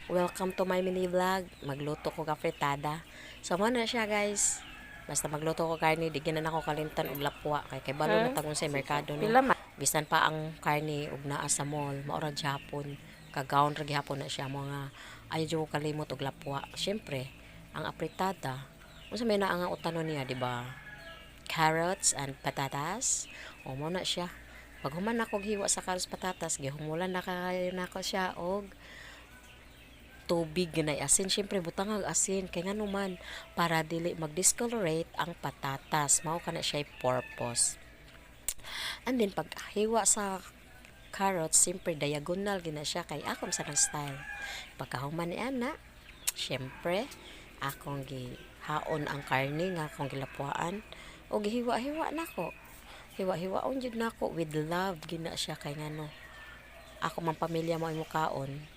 Welcome to my mini vlog. Magluto ko ka fritada. So mo na siya guys. Basta magluto ko karni, di na ako kalimtan og lapwa kay balo na tagon sa merkado no. Pila man. Bisan pa ang karni og naa sa mall, maura gyapon. Kagawon ra gyapon na siya mga ayo ko kalimot og lapwa. Syempre, ang apritada, unsa may naa nga utanon niya, di ba? Carrots and patatas. O mo na siya. Pag human ako hiwa sa carrots patatas, gihumulan na kayo na ko siya og tubig ginay asin. Syempre butang ang asin kay ngano man para dili mag-discolorate ang patatas, mao kana siya purpose. And then pag hiwa sa carrots, syempre diagonal gina siya kay akong sa style. Pagkahuman ni ana, syempre akong gihaon ang karne nga akong gilapuan o gihiwa-hiwa nako. Hiwa-hiwaon jud nako with love gina siya kay ngano ako man pamilya mo imukaon.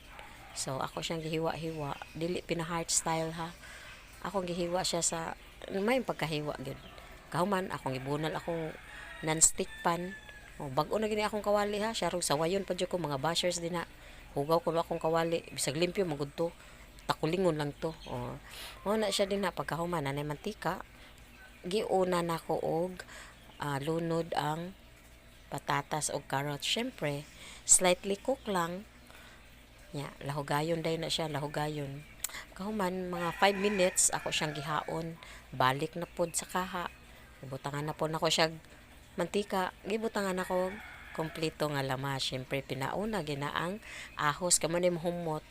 So, ako siyang gihiwa-hiwa. Dili pina-heart style ha. Ako gihiwa siya sa, may pagkahiwa gyud. Kahuman, akong ibunal akong non-stick pan. O, bago na gini akong kawali ha. Siya rin sawayon pa dyan ko, mga bashers din ha. Hugaw ko akong kawali. Bisag limpyo, magud to. Takulingon lang to. O, na siya din ha. Pagkahuman, nanay mantika. Giuna na ko og lunod ang patatas o carrot. Syempre, slightly cook lang. Lahugayon dayon na siya, lahugayon. Kahuman, mga 5 minutes, ako siyang gihaon. Balik na pod sa kaha. Gibutangan na pod ako siya mantika. Gibutangan ako kompleto nga lamas. Siyempre, pinauna, ginaang ahos. Kaman yung humot.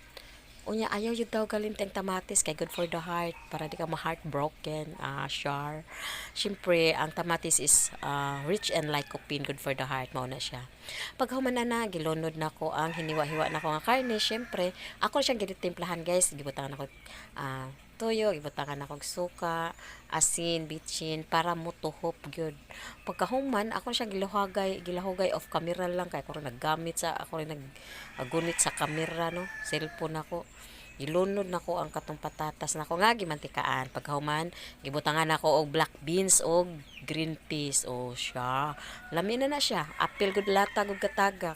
Unya, ayaw yun daw galinteng tamatis kay good for the heart para di ka ma-heartbroken, char. Siyempre, ang tamatis is rich and lycopene, good for the heart, mao na siya. Pag humana na, gilunod na ko ang hiniwa-hiwa na ko nga karne, siyempre, ako siyang ginitimplahan guys, gibutangan ako toyo, gibutangan ako suka, asin, bitchin, para mutuhop gyud. Pagkahuman, ako siyang gilahugay off camera lang kay ako rin naggamit sa, ako rin naggunit sa camera no, cellphone ako. Gilunod nako ang katong patatas nako nga gimantikaan. Pagkahuman, gibutangan nako og black beans og green peas. O siya. Lami na siya. Apil gud lata gud katagak.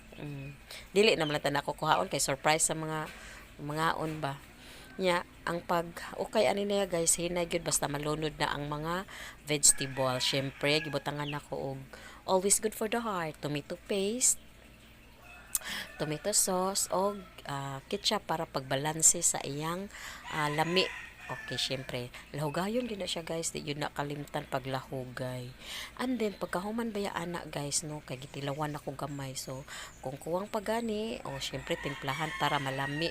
Dili na man nako kuhaon kay surprise sa mga on ba. Nya, ang pag okay ani niya guys, hinay gyud basta malunod na ang mga vegetable. Syempre, gibutangan nako og always good for the heart, tomato paste, tomato sauce o ketchup para pagbalanse sa iyang lami. Okay, syempre, lahugayon din na siya guys, di yun nakalimtan paglahugay. And then, pagkahuman baya anak guys, no, kay gitilawan ako gamay. So, kung kuwang pagani, syempre, timplahan para malami,